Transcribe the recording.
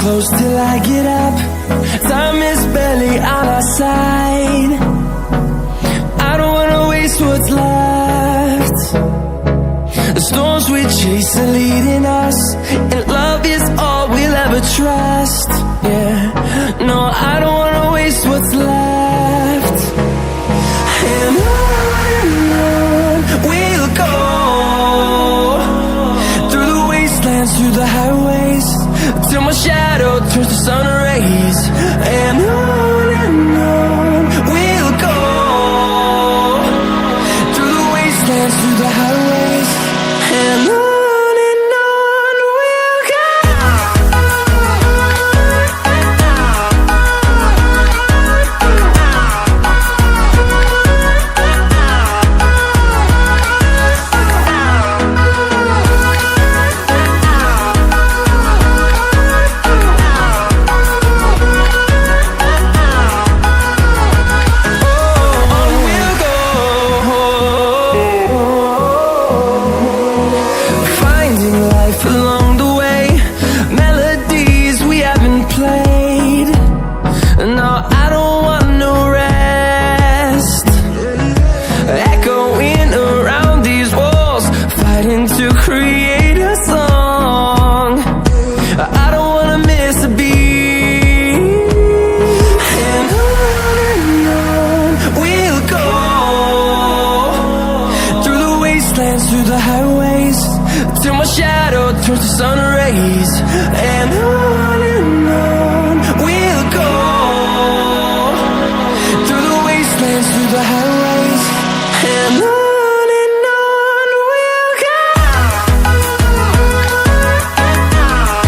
close till I get up. Time is barely on our side. I don't wanna waste what's left. The storms we chase are leading us, and love is all we'll ever trust. Yeah, no, I don't wanna waste what's left. And on we'll go, through the wastelands, through the highways, till my shadow turns to sun rays. And on we'll go, through the wastelands, through the highways, and on we'll go. Along the way, melodies we haven't played. No, I don't want no rest. Echoing around these walls, fighting to create a song. I don't wanna miss a beat. And on we'll go, through the wastelands, through the highways, till my shadow turns to sun rays. And on